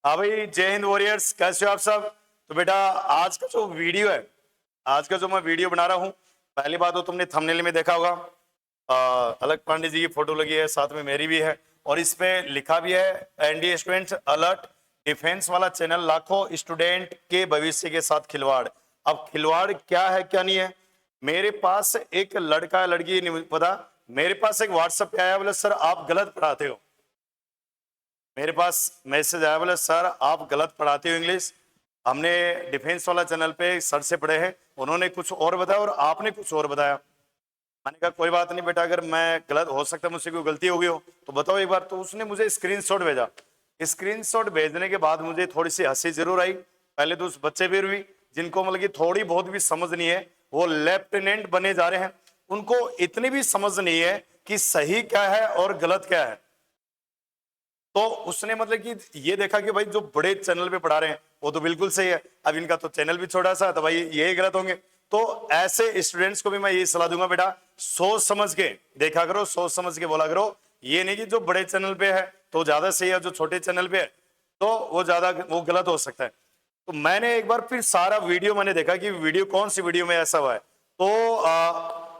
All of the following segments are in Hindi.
हाँ भाई, जय हिंद वॉरियर्स, कैसे हो आप सब। तो बेटा आज का जो वीडियो है, आज का जो मैं वीडियो बना रहा हूँ, पहली बात तो तुमने थंबनेल में देखा होगा, अलग पांडे जी की फोटो लगी है, साथ में मेरी भी है और इस पे लिखा भी है एनडीए स्टूडेंट्स अलर्ट, डिफेंस वाला चैनल लाखों स्टूडेंट के भविष्य के साथ खिलवाड़। अब खिलवाड़ क्या है क्या नहीं है, मेरे पास एक लड़का लड़की नहीं पता, मेरे पास एक व्हाट्सएप पे आया, बोले सर आप गलत पढ़ाते हो। मेरे पास मैसेज आया, बोले सर आप गलत पढ़ाते हो इंग्लिश, हमने डिफेंस वाला चैनल पे सर से पढ़े हैं, उन्होंने कुछ और बताया और आपने कुछ और बताया। मैंने कहा कोई बात नहीं बेटा, अगर मैं गलत हो सकता है, मुझसे कोई गलती हो गई हो तो बताओ एक बार। तो उसने मुझे स्क्रीनशॉट भेजा। स्क्रीनशॉट भेजने के बाद मुझे थोड़ी सी हंसी जरूर आई। पहले तो उस बच्चे भी हुई जिनको मतलब कि थोड़ी बहुत भी समझ नहीं है, वो लेफ्टिनेंट बने जा रहे हैं, उनको इतनी भी समझ नहीं है कि सही क्या है और गलत क्या है। तो उसने मतलब कि ये देखा कि भाई जो बड़े चैनल पे पढ़ा रहे हैं वो तो बिल्कुल सही है, अब इनका तो चैनल भी छोटा सा, तो भाई ये गलत होंगे। तो ऐसे स्टूडेंट्स को भी मैं ये सलाह दूंगा, बेटा सोच समझ के देखा करो, सोच समझ के बोला करो। ये नहीं कि जो बड़े चैनल पे है तो ज्यादा सही है, जो छोटे चैनल पे है तो वो गलत हो सकता है। तो मैंने एक बार फिर सारा वीडियो मैंने देखा कि वीडियो कौन सी वीडियो में ऐसा हुआ है। तो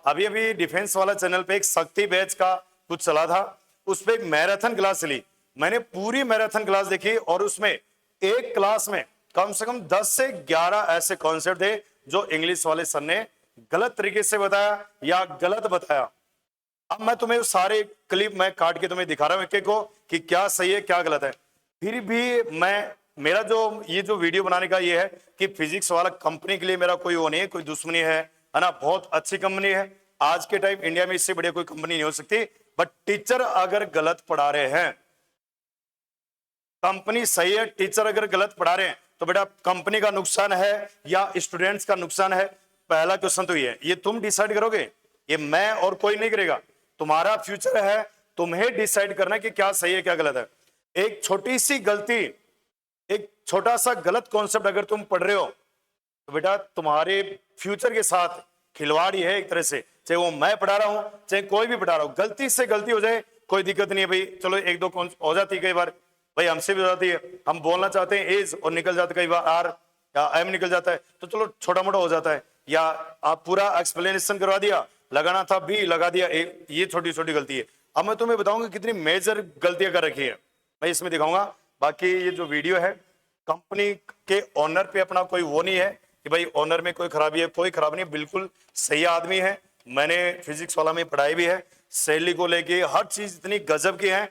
अभी अभी डिफेंस वाला चैनल पे एक शक्ति बैच का कुछ चला था, उस पर एक मैराथन क्लास चली। मैंने पूरी मैराथन क्लास देखी और उसमें एक क्लास में कम से कम 10 से 11 ऐसे कॉन्सेप्ट थे जो इंग्लिश वाले सर ने गलत तरीके से बताया या गलत बताया। अब मैं तुम्हें सारे क्लिप मैं काट के तुम्हें दिखा रहा हूं एक एक को कि क्या सही है क्या गलत है। फिर भी मैं मेरा जो ये जो वीडियो बनाने का ये है कि फिजिक्स वाला कंपनी के लिए मेरा कोई वो नहीं है, कोई दुश्मनी है ना, बहुत अच्छी कंपनी है। आज के टाइम इंडिया में इससे बढ़िया कोई कंपनी नहीं हो सकती। बट टीचर अगर गलत पढ़ा रहे हैं, कंपनी सही है, टीचर अगर गलत पढ़ा रहे हैं तो बेटा कंपनी का नुकसान है या स्टूडेंट्स का नुकसान है। पहला क्वेश्चन तो ये तुम डिसाइड करोगे, ये मैं और कोई नहीं करेगा। तुम्हारा फ्यूचर है, तुम्हें डिसाइड करना है कि क्या सही है क्या गलत है। एक छोटी सी गलती, एक छोटा सा गलत कॉन्सेप्ट अगर तुम पढ़ रहे हो तो बेटा तुम्हारे फ्यूचर के साथ खिलवाड़ ही है एक तरह से। चाहे वो मैं पढ़ा रहा हूं चाहे कोई भी पढ़ा रहा हूं, गलती से गलती हो जाए कोई दिक्कत नहीं है भाई, चलो एक दो हो जाती है कई बार, भाई हमसे भी हो जाती है। हम बोलना चाहते हैं एज और निकल जाता है कई बार आर या एम निकल जाता है, तो चलो छोटा मोटा हो जाता है। या आप पूरा एक्सप्लेनेशन करवा दिया, लगाना था बी लगा दिया ए, ये छोटी छोटी गलती है। अब मैं तुम्हें बताऊंगा कितनी मेजर गलतियां कर रखी है, मैं इसमें दिखाऊंगा। बाकी ये जो वीडियो है, कंपनी के ओनर पे अपना कोई वो नहीं है कि भाई ओनर में कोई खराबी है, कोई खराबी नहीं, बिल्कुल सही आदमी है। मैंने फिजिक्स वाला में पढ़ाई भी है, सैलरी को लेके हर चीज इतनी गजब की है।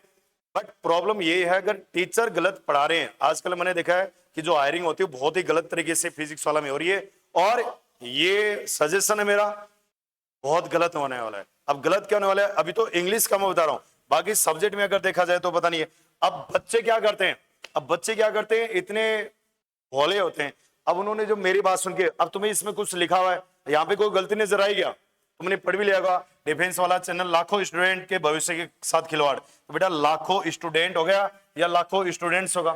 बट प्रॉब्लम ये है अगर टीचर गलत पढ़ा रहे हैं, आजकल मैंने देखा है कि जो हायरिंग होती है बहुत ही गलत तरीके से फिजिक्स वाला में हो रही है, और ये सजेशन है मेरा, बहुत गलत होने वाला है। अब गलत क्या होने वाला है, अभी तो इंग्लिश का मैं बता रहा हूं, बाकी सब्जेक्ट में अगर देखा जाए तो पता नहीं है। अब बच्चे क्या करते हैं, अब बच्चे क्या करते हैं, इतने भोले होते हैं। अब उन्होंने जो मेरी बात सुन के, अब तुम्हें इसमें कुछ लिखा हुआ है, यहाँ पे कोई गलती नजर आई क्या, तुमने पढ़ भी लिया होगा डिफेंस वाला चैनल लाखों स्टूडेंट के भविष्य के साथ खिलवाड़। तो बेटा लाखों स्टूडेंट हो गया या लाखों स्टूडेंट्स होगा,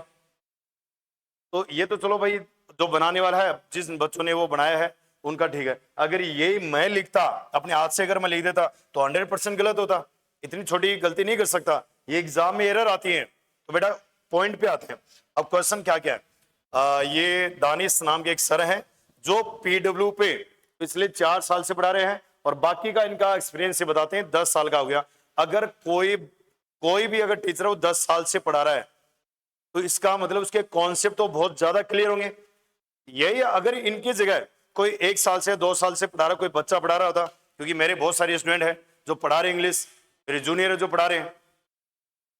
तो ये तो चलो भाई जो बनाने वाला है, जिस बच्चों ने वो बनाया है उनका ठीक है। अगर यही मैं लिखता अपने हाथ से, अगर मैं लिख देता तो 100% गलत होता। इतनी छोटी गलती नहीं कर सकता, ये एग्जाम में एरर आती है। तो बेटा पॉइंट पे आते हैं। अब क्वेश्चन क्या क्या है, ये दानिश नाम के एक सर हैं जो पीडब्ल्यू पे पिछले 4 साल से पढ़ा रहे हैं, और बाकी का इनका एक्सपीरियंस से बताते हैं 10 साल का हो गया। अगर कोई भी अगर टीचर वो 10 साल से पढ़ा रहा है तो इसका मतलब उसके कॉन्सेप्ट तो बहुत ज्यादा क्लियर होंगे। यही अगर इनकी जगह कोई 1 साल से 2 साल से पढ़ा रहा कोई बच्चा पढ़ा रहा होता, क्योंकि मेरे बहुत सारे स्टूडेंट हैं जो पढ़ा रहे इंग्लिश, मेरे जूनियर है जो पढ़ा रहे हैं,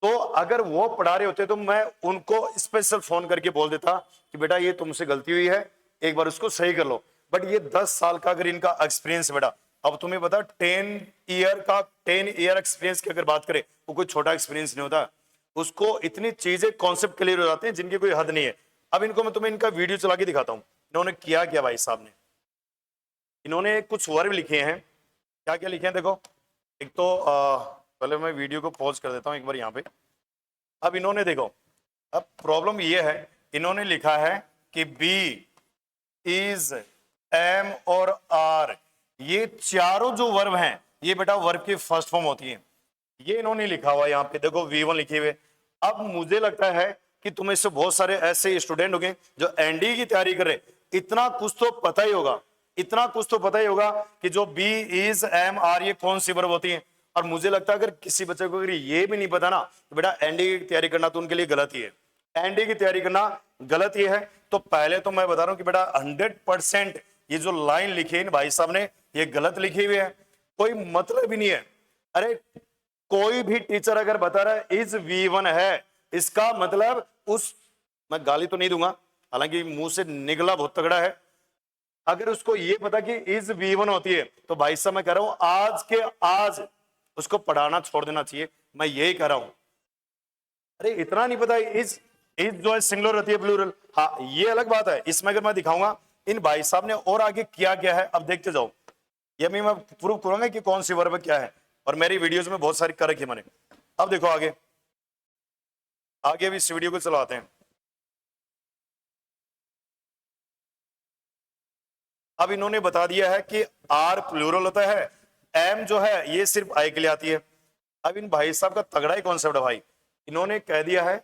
तो अगर वो पढ़ा रहे होते तो मैं उनको स्पेशल फोन करके बोल देता कि बेटा ये तुमसे गलती हुई है, एक बार उसको सही कर लो। बट ये 10 साल का अगर इनका एक्सपीरियंस है बेटा, अब तुम्हें पता 10 ईयर एक्सपीरियंस की अगर बात करें, वो कोई छोटा एक्सपीरियंस नहीं होता। उसको इतनी चीजें कॉन्सेप्ट क्लियर हो जाते हैं जिनकी कोई हद नहीं है। अब इनको मैं तुम्हें इनका वीडियो चला के दिखाता हूं, इन्होंने किया क्या भाई साहब ने। इन्होंने कुछ वर्ब लिखे हैं, क्या क्या लिखे हैं देखो। एक तो पहले मैं वीडियो को पॉज कर देता हूं एक बार यहाँ पे। अब इन्होंने देखो, अब प्रॉब्लम ये है, इन्होंने लिखा है कि बी इज एम और आर, ये चारों जो वर्ब हैं ये बेटा वर्ब की फर्स्ट फॉर्म होती है। ये इन्होंने लिखा हुआ है यहाँ पे देखो V1 लिखे हुए। अब मुझे लगता है कि तुम्हें से बहुत सारे ऐसे स्टूडेंट होंगे जो एनडीए की तैयारी कर रहे, इतना कुछ तो पता ही होगा, इतना कुछ तो पता ही होगा कि जो बी इज एम आर ये कौन सी वर्ब होती है। और मुझे लगता है अगर किसी बच्चे को अगर ये भी नहीं पता ना तो बेटा एनडीए की तैयारी करना तो उनके लिए गलत ही है, एनडीए की तैयारी करना गलत ही है। तो पहले तो मैं बता रहा हूं कि बेटा 100% ये जो लाइन लिखी है इन भाई साहब ने ये गलत लिखी हुई है, कोई मतलब ही नहीं है। अरे कोई भी टीचर अगर बता रहा है इज V1 है, इसका मतलब उस, मैं गाली तो नहीं दूंगा हालांकि मुंह से निकला बहुत तगड़ा है, अगर उसको ये पता कि इज V1 होती है तो भाई साहब मैं कह रहा हूं आज के आज उसको पढ़ाना छोड़ देना चाहिए, मैं यही कह रहा हूं। अरे इतना नहीं पता इज जो है सिंगुलर होती है प्लूरल, हाँ ये अलग बात है, इसमें अगर मैं दिखाऊंगा इन भाई साहब ने और आगे किया क्या है, अब देखते जाओ, ये भी मैं प्रूव करूंगा कि कौन सी वर्ब क्या है, और मेरी वीडियोस में बहुत सारी कर रखी है मैंने। अब देखो आगे, आगे भी इस वीडियो को चलाते हैं। अब इन्होंने बता दिया है कि आर प्लूरल होता है, एम जो है ये सिर्फ आई के लिए आती है। अब इन भाई साहब का तगड़ा ही कॉन्सेप्ट है भाई, इन्होंने कह दिया है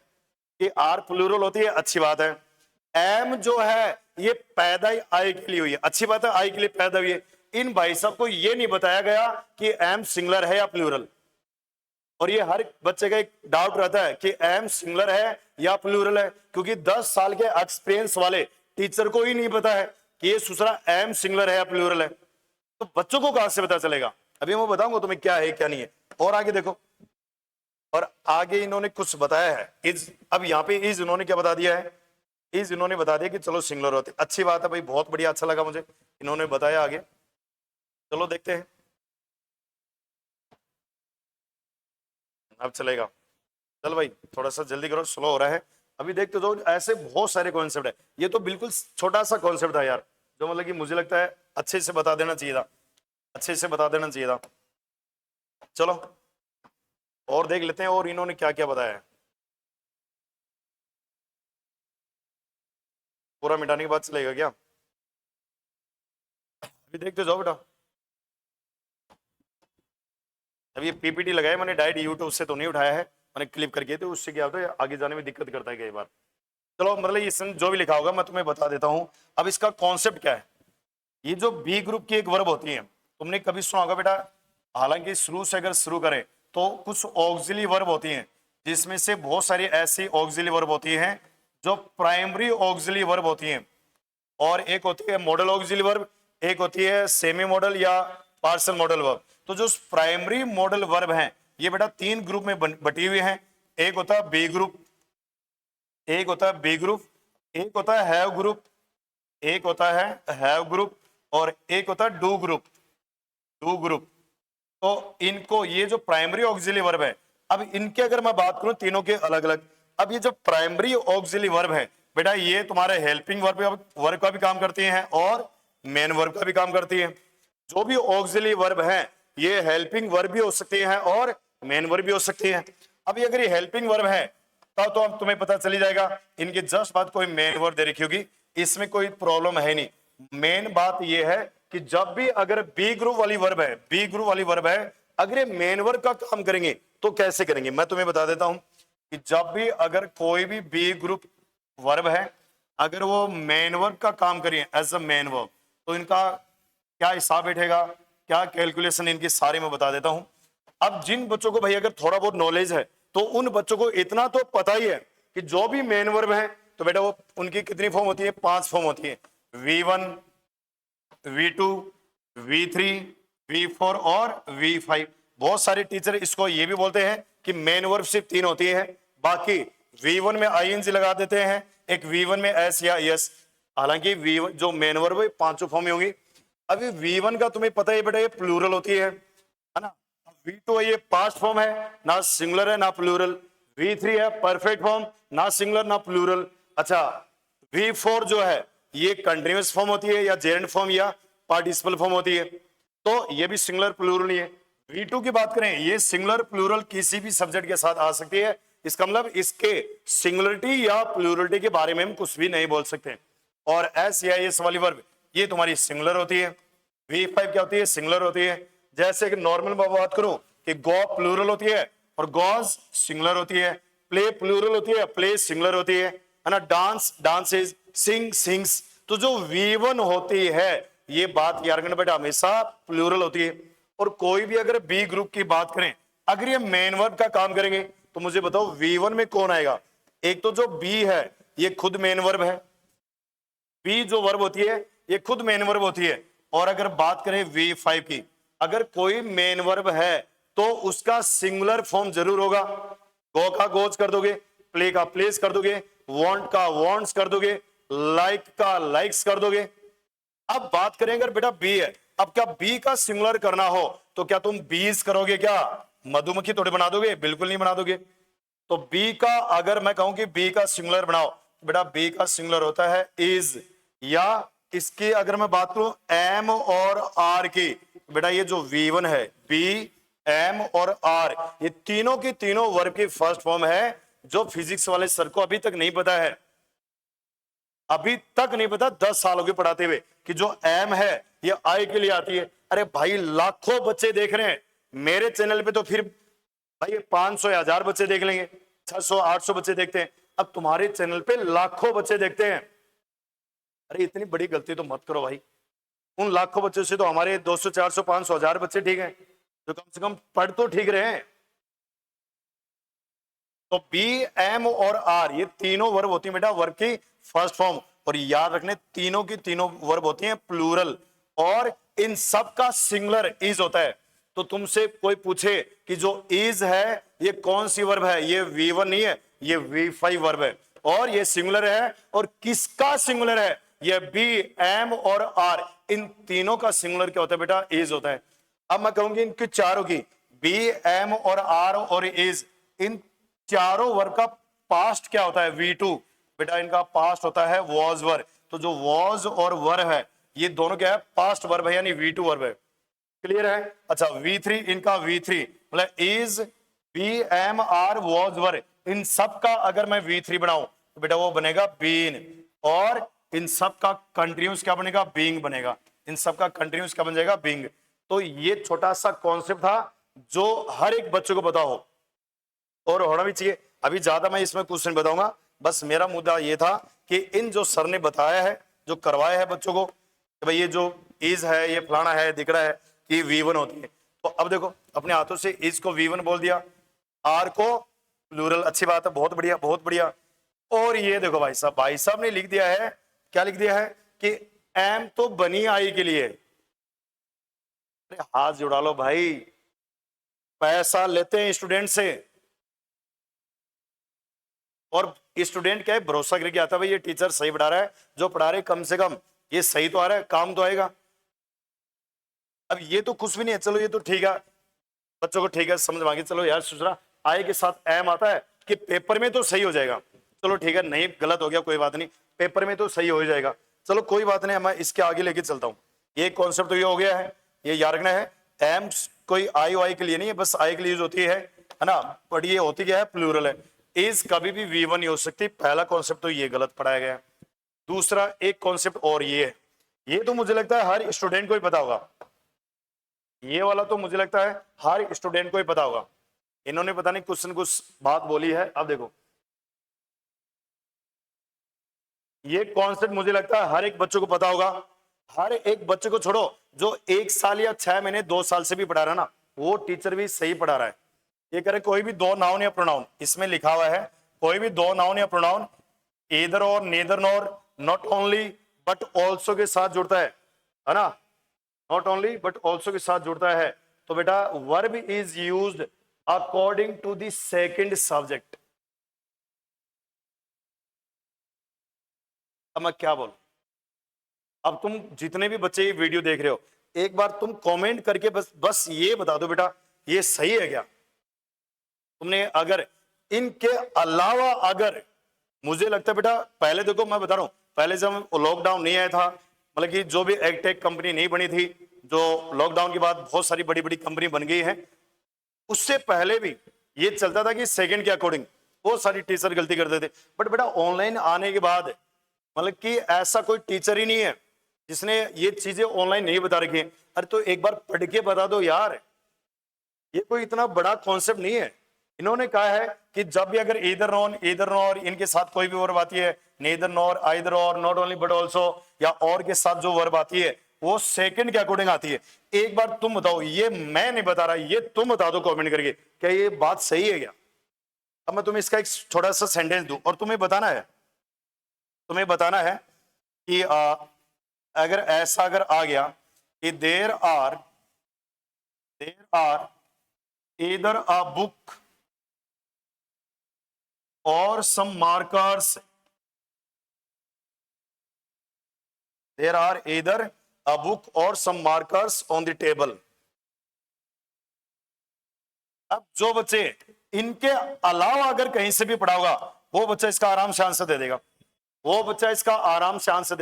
कि आर प्लूरल होती है, अच्छी बात है, एम जो है ये पैदा ही आई के लिए हुई है, अच्छी बात है, आई के लिए पैदा हुई है। इन भाई साहब को ये नहीं बताया गया कि एम सिंगुलर है या प्लूरल, और ये हर बच्चे का एक डाउट रहता है कि एम सिंगुलर है या प्लूरल है, क्योंकि 10 साल के एक्सपीरियंस वाले टीचर को ही नहीं पता है कि ये दूसरा एम सिंगुलर है या प्लूरल है, तो बच्चों को कहां से पता चलेगा। अभी मैं बताऊंगा तुम्हें क्या है क्या नहीं है। और आगे देखो, और आगे इन्होंने कुछ बताया है इज, अब यहाँ पे इज इन्होंने क्या बता दिया है, इज इन्होंने बता दिया कि चलो सिंगुलर होती है, अच्छी बात है भाई, बहुत बढ़िया, अच्छा लगा मुझे इन्होंने बताया। आगे चलो देखते हैं, अब चलेगा, चल भाई थोड़ा सा जल्दी करो, स्लो हो रहा है। अभी देखते जाओ, ऐसे बहुत सारे कॉन्सेप्ट है, ये तो बिल्कुल छोटा सा कॉन्सेप्ट था यार, जो मतलब कि मुझे लगता है अच्छे से बता देना चाहिए था, अच्छे से बता देना चाहिए था। चलो और देख लेते हैं और इन्होंने क्या क्या बताया है, पूरा मिटाने के बाद चलेगा क्या, अभी देखते जाओ बेटा। अब ये पीपीटी लगाया मैंने डायरेक्ट यूट्यूब से तो नहीं उठाया है, मैंने क्लिप करके, तो उससे क्या होता है आगे जाने में दिक्कत करता है कई बार। चलो मतलब इसमें जो भी लिखा होगा मैं तुम्हें बता देता हूं। अब इसका कॉन्सेप्ट क्या है, ये जो बी ग्रुप की एक वर्ब होती है, तुमने कभी सुना होगा बेटा, हालांकि शुरू से अगर शुरू करें तो कुछ ऑक्सिलरी वर्ब होती हैं, जिसमें से बहुत सारी ऐसी ऑक्सिलरी वर्ब होती हैं जो प्राइमरी ऑक्सिलरी वर्ब होती हैं, और एक होती है मॉडल ऑक्सिलरी वर्ब, एक होती है सेमी मॉडल या पार्सल मॉडल वर्ब। तो जो प्राइमरी मॉडल वर्ब हैं ये बेटा 3 ग्रुप में बटी हुई हैं, एक होता है बी ग्रुप, एक होता है बी ग्रुप, एक होता है हैव ग्रुप, एक होता है हैव ग्रुप, और एक होता है डू ग्रुप, डू ग्रुप। तो इनको ये जो प्राइमरी ऑक्सिलरी वर्ब है, अब इनके अगर मैं बात करूं तीनों के अलग अलग, अब ये जो प्राइमरी ऑक्सिलरी वर्ब है बेटा ये तुम्हारे हेल्पिंग वर्ब का भी काम करती हैं और मेन वर्ब का भी काम करती है। जो भी ऑक्सिलरी वर्ब है ये हेल्पिंग वर्ब भी हो सकती है और मेन वर्ब भी हो सकती है। अब ये अगर ये हेल्पिंग वर्ब है तब तो अब तुम्हें पता चली जाएगा, इनकी जस्ट बात कोई मेन वर्ब दे रखी होगी, इसमें कोई प्रॉब्लम है नहीं। मेन बात ये है कि जब भी अगर बी ग्रुप वाली वर्ब है, बी ग्रुप वाली वर्ब है, अगर ये मेन वर्ब का काम करेंगे तो कैसे करेंगे, मैं तुम्हें बता देता हूं कि जब भी अगर कोई भी बी ग्रुप वर्ब है अगर वो मेन वर्ब का काम करें एज अ मेन वर्ब, तो इनका क्या हिसाब बैठेगा, क्या कैलकुलेशन इनकी सारी मैं बता देता हूं। अब जिन बच्चों को भाई अगर थोड़ा बहुत नॉलेज है तो उन बच्चों को इतना तो पता ही है कि जो भी मेन वर्ब है तो बेटा वो उनकी कितनी फॉर्म होती है, 5 फॉर्म होती है, V1, V2, V3, V4 और V5। बहुत सारे टीचर इसको ये भी बोलते हैं कि मेन वर्ब सिर्फ 3 होती है, बाकी V1 में ING लगा देते हैं, एक V1 में S या ES, हालांकि V1 जो मेन वर्ब है 5 फॉर्म में होंगी। अभी V1 का तुम्हें पता है बेटा ये प्लूरल होती है ना, V2 है ये पास्ट फॉर्म है, ना सिंगुलर है ना प्लूरल, V3 है परफेक्ट फॉर्म, ना सिंगुलर ना प्लूरल। अच्छा V4 जो है ये कंटिन्यूअस फॉर्म होती है या जेरेंट फॉर्म या पार्टिसिपल फॉर्म होती है, तो ये भी सिंगुलर प्लूरल नहीं है। V2 की बात करें ये सिंगुलर प्लूरल किसी भी सब्जेक्ट के साथ आ सकती है, इसका मतलब इसके सिंगुलरिटी या प्लूरलिटी के बारे में हम कुछ भी नहीं बोल सकते। और S या S वाली वर्ब ये तुम्हारी सिंगुलर होती है, V5 क्या होती है, सिंगुलर होती है। जैसे कि नॉर्मल में बात करूं कि गो प्लूरल होती है और गॉज सिंगुलर होती है, प्ले प्लूरल होती है, प्ले सिंगुलर होती है ना, डांस डांसेस, सिंग सिंग्स। तो जो V1 होती है ये बात याद रखना बेटा हमेशा प्लूरल होती है। और कोई भी अगर बी ग्रुप की बात करें, अगर ये मेन वर्ब का काम करेंगे तो मुझे बताओ V1 में कौन आएगा? एक तो जो बी है ये खुद मेन वर्ब है, बी जो वर्ब होती है ये खुद मेन वर्ब होती है। और अगर बात करें V5 की, अगर कोई मेन वर्ब है तो उसका सिंगुलर फॉर्म जरूर होगा। गो का गोज कर दोगे, प्ले का प्लेस कर दोगे, वांट का वांट्स कर दोगे, लाइक का लाइक्स कर दोगे। अब बात करें अगर बेटा बी है, अब क्या बी का सिंगुलर करना हो तो क्या तुम बीज करोगे? क्या मधुमक्खी थोड़े बना दोगे? बिल्कुल नहीं बना दोगे। तो बी का अगर मैं कहूं कि बी का सिंगुलर बनाओ, बेटा बी का सिंगुलर होता है इज, या इसकी अगर मैं बात करूं एम और आर की, बेटा ये जो V1 है बी एम और आर ये तीनों की तीनों वर्ब की फर्स्ट फॉर्म है, जो फिजिक्स वाले सर को अभी तक नहीं पता है। अभी तक नहीं पता, 10 साल हो गए पढ़ाते हुए, कि जो एम है ये आई के लिए आती है। अरे भाई लाखों बच्चे देख रहे हैं मेरे चैनल पे, तो फिर भाई 500 या 1000 बच्चे देख लेंगे, 600 800 बच्चे देखते हैं। अब तुम्हारे चैनल पे लाखों बच्चे देखते हैं। अरे इतनी बड़ी गलती तो मत करो भाई। उन लाखों बच्चों से तो हमारे 200 400 500 1000 बच्चे ठीक हैं, जो कम से कम पढ़ तो ठीक रहे हैं। तो बी एम और आर ये तीनों वर्ब होती है बेटा वर्ब की फर्स्ट फॉर्म। और याद रखने तीनों की तीनों वर्ब होती हैं प्लूरल, और इन सब का सिंगुलर इज होता है। तो तुमसे कोई पूछे कि जो इज है ये कौन सी वर्ब है, ये V1 नहीं है, ये V5 वर्ब है, और ये सिंगुलर है। और किसका सिंगुलर है? ये बी एम और आर, इन तीनों का सिंगुलर क्या होता है बेटा? इज होता है। अब मैं कहूंगी इनकी चारों की, बी एम और आर और इज, इन चारों वर्ब का पास्ट क्या होता है? V2। बेटा इनका पास्ट होता है वॉज वर। तो जो वॉज और वर है ये दोनों क्या है? पास्ट वर्ब है, यानी V2 वर्ब है। क्लियर है? अच्छा V3, इनका V3 मतलब is be am are was were, इन सब का अगर मैं V3 बनाऊं तो बेटा वो बनेगा बीन, और इन सब का कंटिन्यूस क्या बनेगा? बीइंग बनेगा। इन सब का कंटिन्यूस क्या बन जाएगा? बीइंग। तो ये छोटा सा कॉन्सेप्ट था जो हर एक बच्चे को पता हो और होना भी चाहिए। अभी ज्यादा मैं इसमें क्वेश्चन बताऊंगा, बस मेरा मुद्दा ये था कि इन जो सर ने बताया है, जो करवाया है बच्चों को, कि भाई ये जो इज है ये फलाना है, दिख रहा है कि V1 होती है। तो अब देखो अपने हाथों से इज को V1 बोल दिया, आर को प्लूरल, अच्छी बात है, बहुत बढ़िया बहुत बढ़िया। और ये देखो भाई साहब ने लिख दिया है, क्या लिख दिया है कि एम तो बनी आई के लिए। अरे हाथ जुड़ा लो भाई, पैसा लेते हैं स्टूडेंट से, और स्टूडेंट क्या है? भरोसा करके आता है भाई ये टीचर सही पढ़ा रहा है, जो पढ़ा रहे कम से कम ये सही तो आ रहा है, काम तो आएगा। अब ये तो कुछ भी नहीं है, चलो ये तो ठीक है, बच्चों को ठीक है समझ मांगी, चलो यार दूसरा आए के साथ एम आता है कि पेपर में तो सही हो जाएगा, चलो ठीक है, नहीं गलत हो गया कोई बात नहीं, पेपर में तो सही हो जाएगा, चलो कोई बात नहीं, मैं इसके आगे लेके चलता हूँ। ये कॉन्सेप्ट तो ये हो गया है, ये याद रखना है। एम कोई आई वाई के लिए नहीं है, बस आई के लिए यूज होती है ना, बट ये होती क्या है? प्लूरल है। इज कभी भी V1 नहीं हो सकती, पहला कॉन्सेप्ट तो ये गलत पढ़ाया गया है। दूसरा एक कॉन्सेप्ट और ये है, ये तो मुझे लगता है हर स्टूडेंट को ही पता होगा, ये वाला तो मुझे लगता है हर स्टूडेंट को ही पता होगा। इन्होंने पता नहीं कुछ न कुछ बात बोली है। अब देखो ये कॉन्सेप्ट मुझे लगता है हर एक बच्चों को पता होगा। हर एक बच्चे को छोड़ो, जो 1 साल या 6 महीने 2 साल से भी पढ़ा रहा है ना, वो टीचर भी सही पढ़ा रहा है। ये करे कोई भी 2 नाउन या प्रोनाउन, इसमें लिखा हुआ है कोई भी 2 नाउन या प्रोनाउन ईदर और neither nor not only but also के साथ जुड़ता है ना, नॉट ओनली बट ऑल्सो के साथ जुड़ता है, तो बेटा verb is used according to the second subject. अब मैं क्या बोलूं? अब तुम जितने भी बच्चे ये वीडियो देख रहे हो, एक बार तुम कमेंट करके बस ये बता दो बेटा ये सही है क्या? तुमने अगर इनके अलावा, अगर मुझे लगता है बेटा, पहले देखो मैं बता रहा हूं, पहले जब लॉकडाउन नहीं आया था, मतलब कि जो भी एग्टेक कंपनी नहीं बनी थी, जो लॉकडाउन के बाद बहुत सारी बड़ी बड़ी कंपनी बन गई है, उससे पहले भी ये चलता था कि सेकंड के अकॉर्डिंग बहुत सारी टीचर गलती करते थे। बट बेटा ऑनलाइन आने के बाद मतलब कि ऐसा कोई टीचर ही नहीं है जिसने ये चीजें ऑनलाइन नहीं बता रखी है। अरे तो एक बार पढ़ के बता दो यार, ये कोई इतना बड़ा कॉन्सेप्ट नहीं है, इन्होंने कहा है कि जब भी अगर इधर नॉर इनके साथ कोई भी वर्ब आती है, नेदर नॉर, आइदर और, नॉट ओनली बट ऑल्सो, या और के साथ जो वर्ब आती है वो सेकंड के अकॉर्डिंग आती है। एक बार तुम बताओ, ये मैं नहीं बता रहा, ये तुम बता दो कमेंट करके, क्या ये बात सही है क्या? अब मैं तुम्हें इसका एक छोटा सा सेंटेंस दूं और तुम्हें बताना है कि अगर ऐसा अगर आ गया कि there are either a book or some markers. There are either a book or some markers on the table. अब जो बच्चे इनके अलावा अगर कहीं से भी पढ़ा होगा वो बच्चा इसका आराम से आंसर दे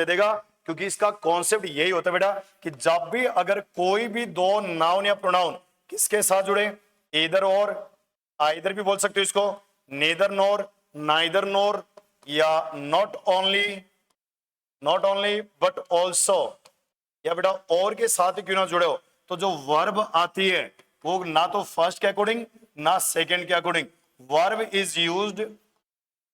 देगा, क्योंकि इसका कॉन्सेप्ट यही होता है बेटा कि जब भी अगर कोई भी दो नाउन या प्रोनाउन किसके साथ जुड़े, इधर और, आइदर भी बोल सकते हो इसको, नेदर नॉर, नाइदर नॉर, या नॉट ओनली बट ऑल्सो, या बेटा और के साथ ही क्यों ना जुड़े हो, तो जो वर्ब आती है वो ना तो फर्स्ट के अकॉर्डिंग ना सेकंड के according, verb is used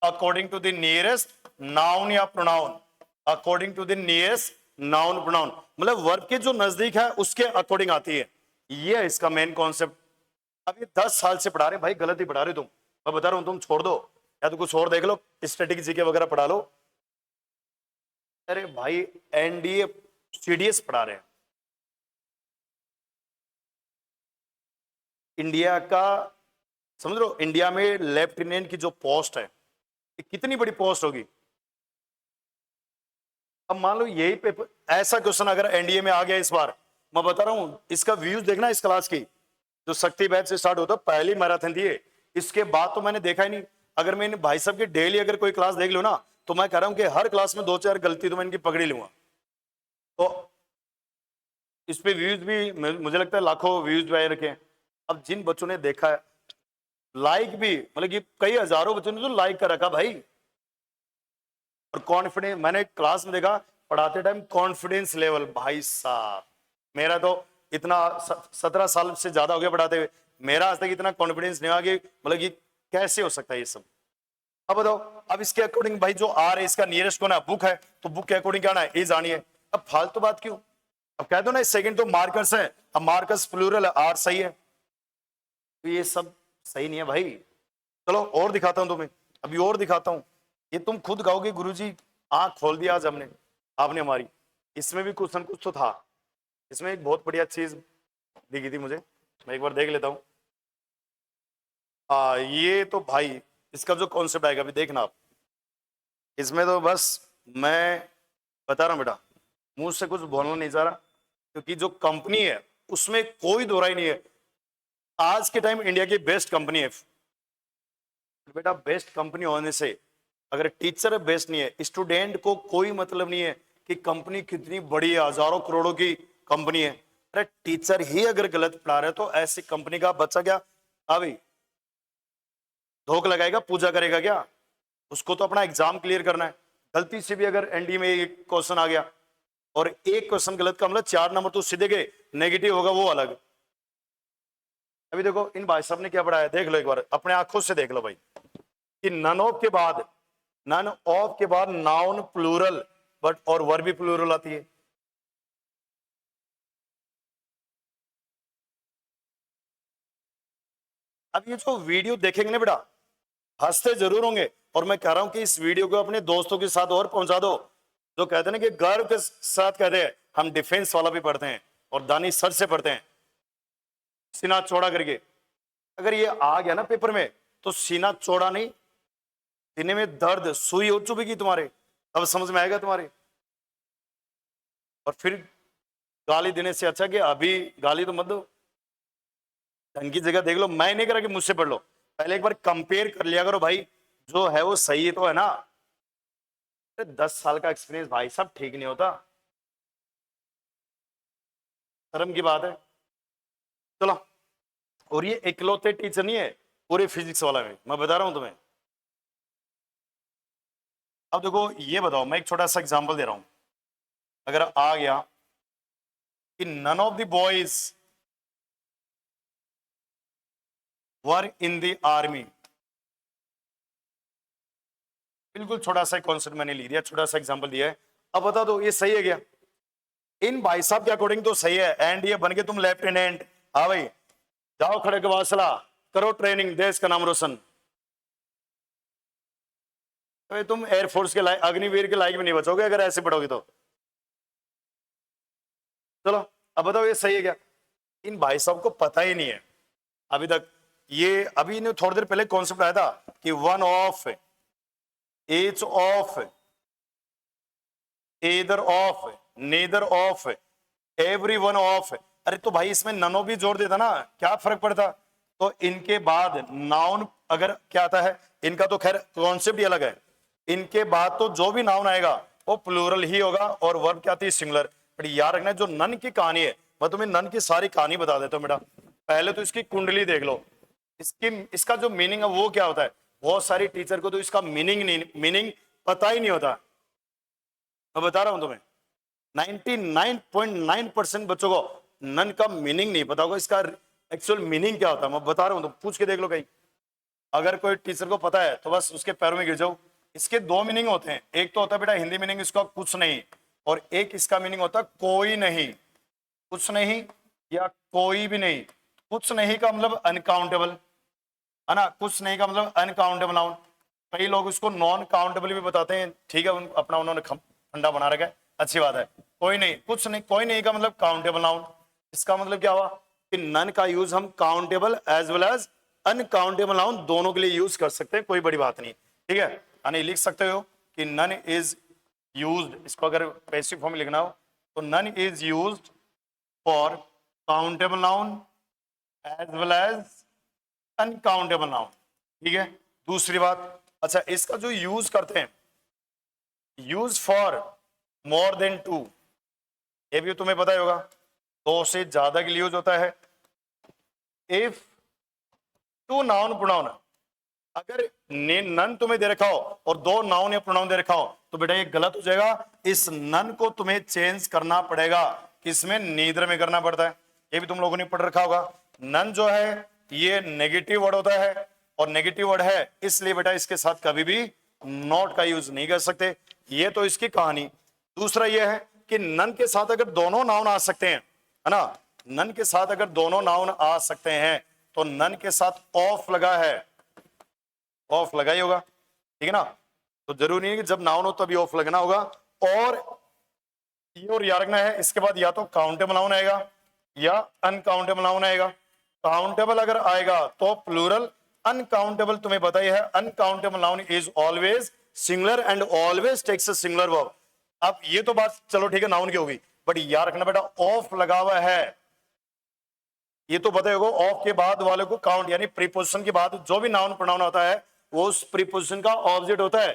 according to the nearest noun या pronoun, according to the nearest noun pronoun, मतलब वर्ब के जो नजदीक है उसके अकॉर्डिंग आती है। ये है इसका मेन कॉन्सेप्ट। अब ये 10 साल से पढ़ा रहे भाई, गलत ही पढ़ा रहे तुम, मैं बता रहा हूं, तुम छोड़ दो या तो कुछ और देख लो, स्टैटिक जीके वगैरह पढ़ा लो। अरे भाई एनडीए सीडीएस पढ़ा रहे हैं, इंडिया का, समझ लो इंडिया में लेफ्टिनेंट की जो पोस्ट है कितनी बड़ी पोस्ट होगी। अब मान लो यही पेपर, ऐसा क्वेश्चन अगर एनडीए में आ गया इस बार, मैं बता रहा हूं इसका व्यूज देखना इस क्लास की, जो शक्ति बैच से स्टार्ट होता पहली मैराथन थी ये, इसके बाद तो मैंने देखा ही नहीं। अगर मैं भाई साहब की डेली अगर कोई क्लास देख लो ना, तो मैं कह रहा हूं कि हर क्लास में 2-4 गलती तो मैं इनकी पकड़ी लूंगा। तो इस पे व्यूज भी मुझे लगता है लाखों व्यूज आए रखे हैं। अब जिन बच्चों ने देखा है, लाइक भी, मतलब कि कई हजारों बच्चों ने तो लाइक कर रखा भाई, और कॉन्फिडेंस, मैंने क्लास में देखा पढ़ाते टाइम कॉन्फिडेंस लेवल, भाई साहब मेरा तो इतना 17 साल से ज्यादा हो गया पढ़ाते हुए, मेरा आज तक इतना कॉन्फिडेंस नहीं आ कि मतलब कि कैसे हो सकता है ये सब। अब बताओ, अब इसके अकॉर्डिंग भाई जो आर है इसका नियरेस्ट कौन है, बुक है, तो बुक के अकॉर्डिंग क्या आना है, ए जानी है। अब फालतू बात क्यों, अब कह दो ना सेकंड तो मार्कर्स है, अब मार्कर्स प्लूरल है, आर सही है, तो ये सब सही नहीं है भाई। चलो और दिखाता हूं तुम्हें, अभी और दिखाता हूं, ये तुम खुद गाओगे गुरुजी आंख खोल दिया आज हमने, आपने हमारी। इसमें भी कुछ न कुछ तो था, इसमें एक बहुत बढ़िया चीज दिखी थी मुझे, मैं एक बार देख लेता हूं। ये तो भाई इसका जो कॉन्सेप्ट आएगा अभी देखना आप, इसमें तो बस मैं बता रहा हूं बेटा, मुंह से कुछ बोलना नहीं चाह रहा, क्योंकि जो कंपनी है उसमें कोई दो राय नहीं है, आज के टाइम इंडिया की बेस्ट कंपनी है बेटा। बेस्ट कंपनी होने से अगर टीचर बेस्ट नहीं है, स्टूडेंट को कोई मतलब नहीं है कि कंपनी कितनी बड़ी है, हजारों करोड़ों की कंपनी है। अरे टीचर ही अगर गलत पढ़ा रहे तो ऐसी कंपनी का बच्चा क्या अभी धोख लगाएगा, पूजा करेगा क्या? उसको तो अपना एग्जाम क्लियर करना है। गलती से भी अगर एनडी में एक क्वेश्चन आ गया और एक क्वेश्चन गलत का मतलब 4 नंबर तो सीधे गए, नेगेटिव होगा वो अलग। अभी देखो इन भाई साहब ने क्या पढ़ाया, देख लो एक बार अपने आंखों से देख लो भाई, कि नन ऑफ के बाद नाउन प्लूरल बट और वर्ब भी प्लूरल आती है। अब ये जो वीडियो देखेंगे ना बेटा, हंसते जरूर होंगे, और मैं कह रहा हूं कि इस वीडियो को अपने दोस्तों के साथ और पहुंचा दो, जो कहते हैं ना कि गर्व के साथ कहते हैं हम डिफेंस वाला भी पढ़ते हैं और दानी सर से पढ़ते हैं सीना चौड़ा करके। अगर ये आ गया ना पेपर में तो सीना चौड़ा नहीं, सीने में दर्द सुई हो चुकी तुम्हारे, तब समझ में आएगा तुम्हारे। और फिर गाली देने से अच्छा कि अभी गाली तो मत दो, ढंग की जगह देख लो। मैं नहीं करा कि मुझसे पढ़ लो, पहले एक बार कंपेयर कर लिया करो भाई, जो है वो सही तो है ना। 10 साल का एक्सपीरियंस भाई साहब ठीक नहीं होता, शर्म की बात है। चलो, और ये इकलौते टीचर नहीं है पूरे फिजिक्स वाला में, मैं बता रहा हूं तुम्हें। अब देखो ये बताओ, मैं एक छोटा सा एग्जांपल दे रहा हूं, अगर आ गया कि none of the boys were in the army. बिल्कुल छोटा सा कॉन्सेप्ट मैंने लिख दिया, छोटा सा एग्जांपल दिया है। अब बता दो ये सही है क्या? इन भाई साहब के अकॉर्डिंग तो सही है। एंड ये बन के तुम लेफ्टिनेंट, हाँ भाई जाओ खड़े के वासला करो ट्रेनिंग, देश का नाम रोशन। तो तुम एयरफोर्स के लायक, अग्निवीर के लायक भी नहीं बचोगे अगर ऐसे पढ़ोगे तो। चलो अब बताओ ये सही है क्या? इन भाई साहब को पता ही नहीं है अभी तक। ये अभी ने थोड़ी देर पहले कॉन्सेप्ट आया था कि one of, each of, either of, neither of, every one of. अरे तो भाई इसमें ननो भी जोड़ देता ना, क्या फर्क पड़ता? तो इनके बाद नाउन अगर क्या आता है, इनका तो खैर कॉन्सेप्ट ही अलग है। इनके बाद तो जो भी नाउन आएगा वो प्लूरल ही होगा और वर्ब क्या आती है, सिंगुलर। बट याद रखना जो नन की कहानी है, मैं तुम्हें नन की सारी कहानी बता देता हूँ बेटा। पहले तो इसकी कुंडली देख लो, इसका जो मीनिंग है वो क्या होता है। बहुत सारी टीचर को तो इसका मीनिंग पता ही नहीं होता। मैं बता रहा हूं तुम्हें 99.9% बच्चों को नन का मीनिंग नहीं पता होगा, इसका एक्चुअल मीनिंग क्या होता है। मैं बता रहा हूं, तो पूछ के देख लो कहीं। अगर कोई टीचर को पता है तो बस उसके पैरों में गिर जाओ। इसके दो मीनिंग होते हैं, एक तो होता है बेटा हिंदी मीनिंग इसका कुछ नहीं, और एक इसका मीनिंग होता है कोई नहीं। कुछ नहीं या कोई भी नहीं। कुछ नहीं का मतलब अनकाउंटेबल है ना, कुछ नहीं का मतलब अनकाउंटेबल नाउन। कई लोग इसको नॉन काउंटेबल भी बताते हैं, ठीक है, अपना उन्होंने फंडा बना रखा है, अच्छी बात है। कोई नहीं, कुछ नहीं, कोई नहीं का मतलब काउंटेबल नाउन। इसका मतलब क्या हुआ कि नन का यूज हम countable as well as uncountable noun दोनों के लिए यूज कर सकते हैं, कोई बड़ी बात नहीं, ठीक है। यानी लिख सकते हो कि नन इज यूज्ड, इसको अगर पैसिव फॉर्म में लिखना हो तो none is used for countable noun as well as uncountable noun, ठीक है। दूसरी बात, अच्छा इसका जो यूज करते हैं, use for more than two, ये भी तुम्हें पता ही होगा, दो से ज्यादा के लिए यूज होता है। इफ टू नाउन प्रोनाउन, अगर नन तुम्हें दे रखा हो और दो नाउन या प्रोनाउन दे रखा हो तो बेटा ये गलत हो जाएगा। इस नन को तुम्हें चेंज करना पड़ेगा, किसमें, नीदर में करना पड़ता है। ये भी तुम लोगों ने पढ़ रखा होगा। नन जो है ये नेगेटिव वर्ड होता है, और नेगेटिव वर्ड है इसलिए बेटा इसके साथ कभी भी नॉट का यूज नहीं कर सकते। ये तो इसकी कहानी। दूसरा ये है कि नन के साथ अगर दोनों नाउन आ सकते हैं, है ना, नन के साथ अगर दोनों नाउन आ सकते हैं तो नन के साथ ऑफ लगा है, ऑफ लगा ही होगा, ठीक है ना। तो जरूरी नहीं कि जब नाउन हो तभी ऑफ लगना होगा। और याद रखना है इसके बाद या तो काउंटेबल नाउन आएगा या अनकाउंटेबल नाउन आएगा। काउंटेबल अगर आएगा तो प्लूरल, अनकाउंटेबल तुम्हें पता ही है, uncountable noun is always singular and always takes a singular verb. अब ये तो बात चलो ठीक है नाउन की होगी, बट याद रखना बेटा ऑफ लगा हुआ है, ये तो पता होगा। ऑफ के बाद वाले को काउंट, यानी प्रीपोजिशन के बाद जो भी नाउन प्रोनाउन होता है वो उस प्रीपोजिशन का ऑब्जेक्ट होता है,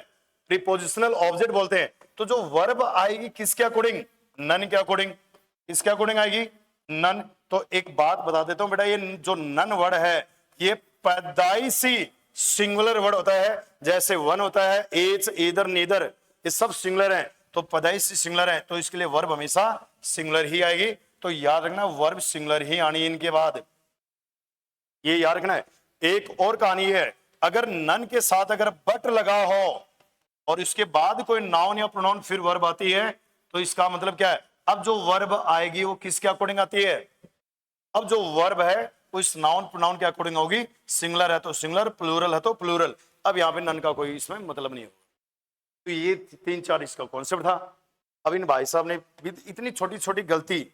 प्रीपोजिशनल ऑब्जेक्ट बोलते हैं। तो जो वर्ब आएगी किसके अकॉर्डिंग, नन के अकॉर्डिंग। किसके अकॉर्डिंग आएगी, नन। तो एक बात बता देता हूं बेटा, ये जो नन वर्ड है ये पैदाइशी सिंगुलर वर्ड होता है। जैसे वन होता है, एच, ईदर, नीदर, ये सब सिंगुलर है, तो पैदाइशी सिंगुलर है, तो इसके लिए वर्ब हमेशा सिंगुलर ही आएगी। तो याद रखना वर्ब सिंगुलर ही आनी इनके बाद, ये याद रखना है। एक और कहानी है, अगर नन के साथ अगर बट लगा हो और इसके बाद कोई नाउन या प्रोनाउन फिर वर्ब आती है तो इसका मतलब क्या है, अब जो वर्ब आएगी वो किसके अकॉर्डिंग आती है, अब जो वर्ब है वो इस नाउन प्रोनाउन के अकॉर्डिंग होगी। सिंगुलर है तो सिंगुलर, प्लूरल है तो प्लूरल। अब यहां पे नन का कोई इसमें मतलब नहीं होगा। तो ये 3-4 इसका कॉन्सेप्ट था। अब इन भाई साहब ने इतनी छोटी छोटी गलती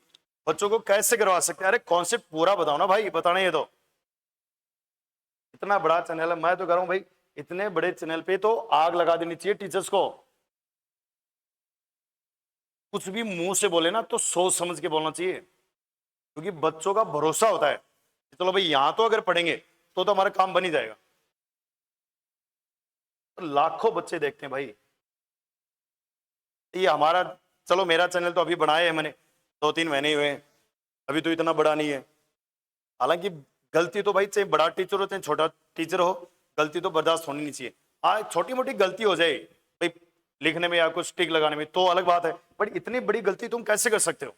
बच्चों को कैसे करवा सकते हैं। अरे कॉन्सेप्ट पूरा बताओ ना भाई, बताना ये तो इतना बड़ा चैनल है, मैं तो कह रहा हूं भाई इतने बड़े चैनल पे तो आग लगा देनी चाहिए टीचर्स को। कुछ भी मुंह से बोले ना तो सोच समझ के बोलना चाहिए, क्योंकि बच्चों का भरोसा होता है। चलो भाई यहां तो अगर पढ़ेंगे तो हमारा काम बन ही जाएगा। तो लाखों बच्चे देखते हैं भाई ये हमारा, चलो मेरा चैनल तो अभी बनाया है मैंने, 2-3 महीने हुए हैं, अभी तो इतना बड़ा नहीं है। हालांकि गलती तो भाई चाहे बड़ा टीचर हो चाहे छोटा टीचर हो, गलती तो बर्दाश्त होनी नहीं चाहिए। हाँ छोटी मोटी गलती हो जाए भाई, लिखने में या कुछ टिक लगाने में तो अलग बात है, बट इतनी बड़ी गलती तुम कैसे कर सकते हो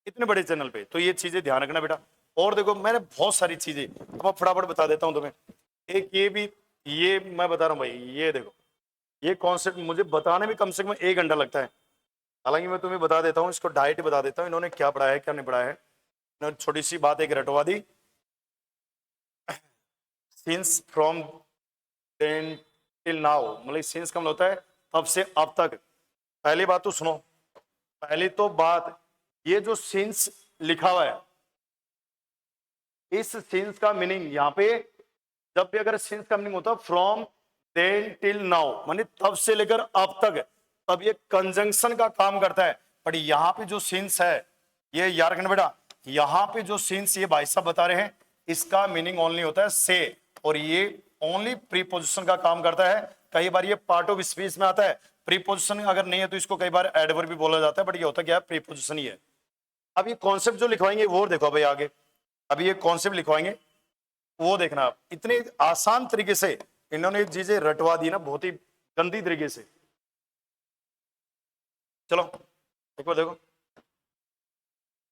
इतने बड़े चैनल पे। तो ये चीजें ध्यान रखना बेटा। और देखो मैंने बहुत सारी चीजें, अब मैं फटाफट बता देता हूं तुम्हें। एक ये भी, ये मैं बता रहा हूं भाई, ये देखो, ये कॉन्सेप्ट मुझे बताने में कम से कम 1 घंटा लगता है। हालांकि मैं तुम्हें बता देता हूँ, इसको डायरेक्ट बता देता हूँ इन्होंने क्या पढ़ाया है क्या नहीं पढ़ाया है। इन्होंने छोटी सी बात एक रटवा दी, since from then till now, मतलब सिंस का मतलब होता है तब से अब तक। पहली बात तो सुनो, पहली तो बात, ये जो सिंस लिखा हुआ है, इस सिंस का मीनिंग यहाँ पे, जब भी अगर सिंस का मीनिंग होता फ्रॉम देन टिल नाउ, माने तब से लेकर अब तक, तब ये कंजंक्शन का काम करता है। बट यहाँ पे जो सिंस है, ये याद रखना बेटा, यहाँ पे जो सिंस ये भाई साहब बता रहे हैं, इसका मीनिंग ओनली होता है से, और ये ओनली प्रीपोजिशन का काम करता है। कई बार ये पार्ट ऑफ स्पीच में आता है, प्रीपोजिशन अगर नहीं है तो इसको कई बार एडवर्ब भी बोला जाता है, बट ये होता क्या है, प्रीपोजिशन ही है। अब ये कॉन्सेप्ट जो लिखवाएंगे वो देखो भाई आगे, अभी ये कॉन्सेप्ट लिखवाएंगे वो देखना आप, इतने आसान तरीके से इन्होंने चीजें रटवा दी ना, बहुत ही गंदी तरीके से। चलो एक बार देखो,